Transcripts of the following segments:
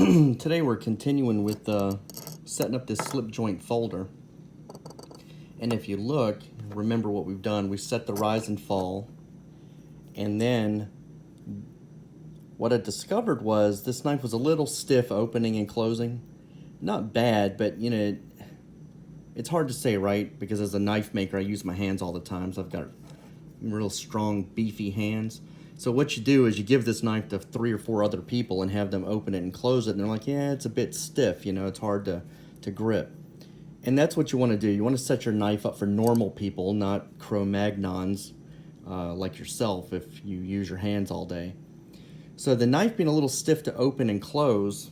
Today we're continuing with setting up this slip joint folder. And if you look, remember what we've done. We set the rise and fall. And then what I discovered was this knife was a little stiff opening and closing. Not bad, but you know, it's hard to say, right? Because as a knife maker, I use my hands all the time. So I've got real strong, beefy hands. So what you do is you give this knife to 3 or 4 other people and have them open it and close it, and they're like, yeah, it's a bit stiff, you know, it's hard to grip. And that's what you want to do. You want to set your knife up for normal people, not Cro-Magnons like yourself if you use your hands all day. So the knife being a little stiff to open and close,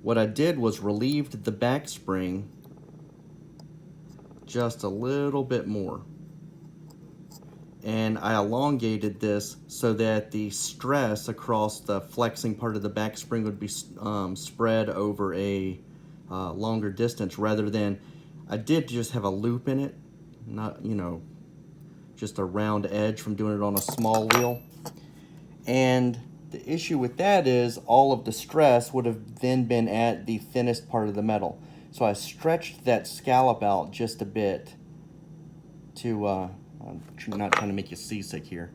what I did was relieved the back spring just a little bit more. And I elongated this so that the stress across the flexing part of the back spring would be spread over a longer distance, rather than, I did just have a loop in it, not, you know, just a round edge from doing it on a small wheel. And the issue with that is all of the stress would have then been at the thinnest part of the metal. So I stretched that scallop out just a bit to, I'm not trying to make you seasick here.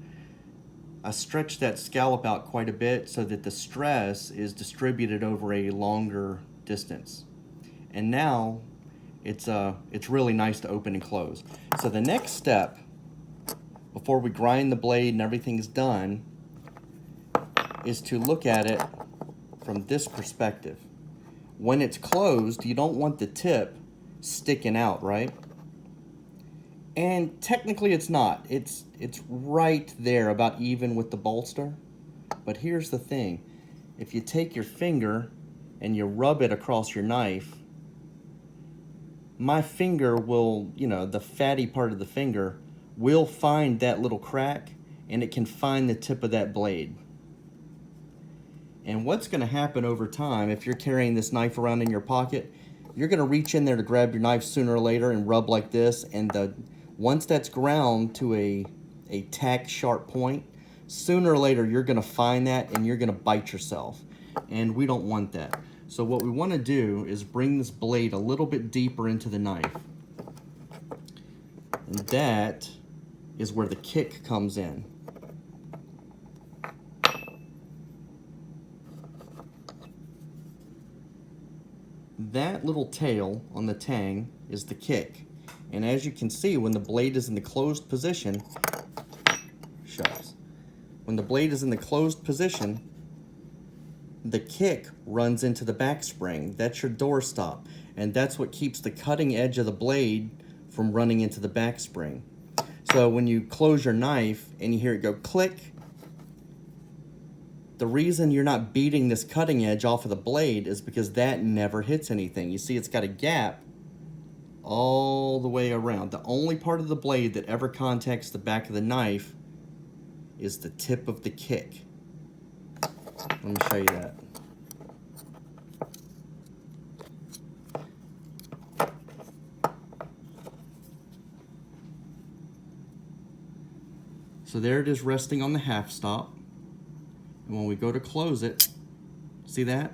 I stretched that scallop out quite a bit so that the stress is distributed over a longer distance. And now it's really nice to open and close. So the next step, before we grind the blade and everything's done, is to look at it from this perspective. When it's closed, you don't want the tip sticking out, right? And technically it's not. It's right there, about even with the bolster. But here's the thing. If you take your finger and you rub it across your knife, my finger will, you know, the fatty part of the finger will find that little crack, and it can find the tip of that blade. And what's going to happen over time, if you're carrying this knife around in your pocket, you're going to reach in there to grab your knife sooner or later and rub like this, and once that's ground to a tack sharp point, sooner or later you're going to find that and you're going to bite yourself. And we don't want that. So what we want to do is bring this blade a little bit deeper into the knife. And that is where the kick comes in. That little tail on the tang is the kick. And as you can see, when the blade is in the closed position, when the blade is in the closed position, the kick runs into the back spring. That's your doorstop. And that's what keeps the cutting edge of the blade from running into the back spring. So when you close your knife and you hear it go click, the reason you're not beating this cutting edge off of the blade is because that never hits anything. You see, it's got a gap all the way around. The only part of the blade that ever contacts the back of the knife is the tip of the kick. Let me show you that. So there it is resting on the half stop. And when we go to close it, see that?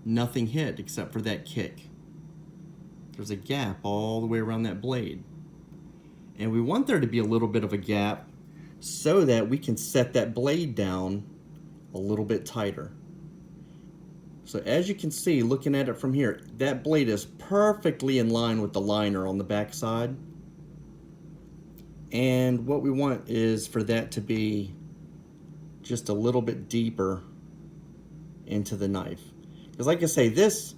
Nothing hit except for that kick. There's a gap all the way around that blade. And we want there to be a little bit of a gap so that we can set that blade down a little bit tighter. So as you can see, looking at it from here, that blade is perfectly in line with the liner on the back side. And what we want is for that to be just a little bit deeper into the knife. Because like I say, this,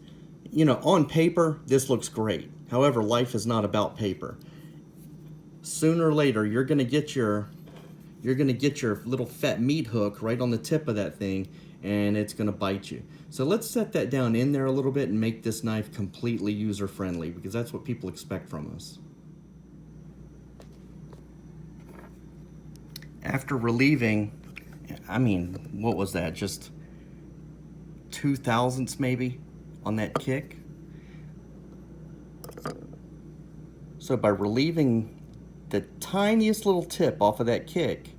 you know, on paper, this looks great. However, life is not about paper. Sooner or later, you're gonna get your little fat meat hook right on the tip of that thing, and it's gonna bite you. So let's set that down in there a little bit and make this knife completely user-friendly, because that's what people expect from us. After relieving, I mean, what was that? Just 0.02 maybe on that kick. So by relieving the tiniest little tip off of that kick,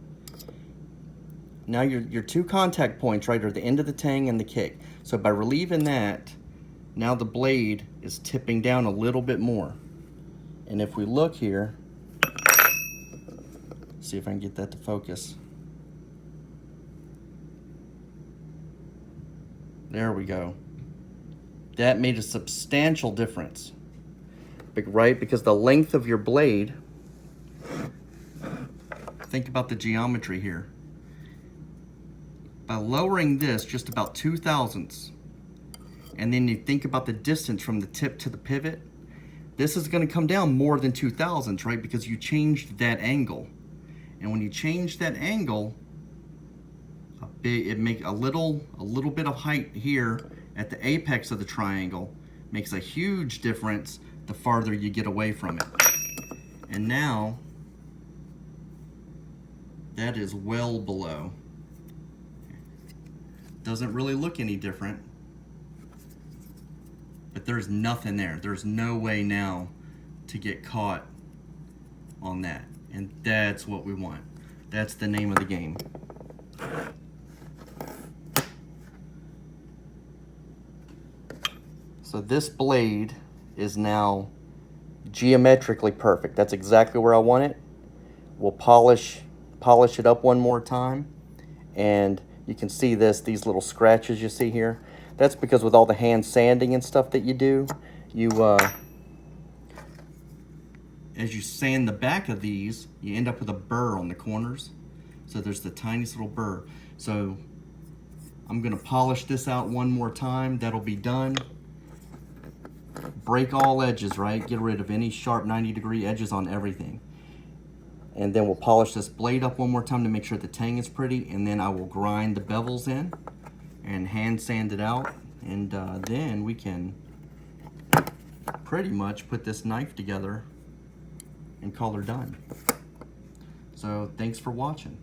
Now your two contact points, right, are the end of the tang and the kick. So by relieving that, now the blade is tipping down a little bit more. And if we look here, see if I can get that to focus. There we go. That made a substantial difference, right? Because the length of your blade, think about the geometry here. By lowering this just about 2 thousandths, and then you think about the distance from the tip to the pivot, this is going to come down more than 2 thousandths, right? Because you changed that angle. And when you change that angle, it makes a little bit of height here at the apex of the triangle makes a huge difference the farther you get away from it. And now that is well below. Doesn't really look any different, but there's nothing there. There's no way now to get caught on that. And that's what we want. That's the name of the game. So this blade is now geometrically perfect. That's exactly where I want it. We'll polish it up one more time, and you can see these little scratches you see here. That's because with all the hand sanding and stuff that you do, as you sand the back of these, you end up with a burr on the corners. So there's the tiniest little burr. So I'm gonna polish this out one more time. That'll be done. Break all edges, right? Get rid of any sharp 90-degree edges on everything. And then we'll polish this blade up one more time to make sure the tang is pretty, and then I will grind the bevels in and hand sand it out, and then we can pretty much put this knife together and call her done. So thanks for watching.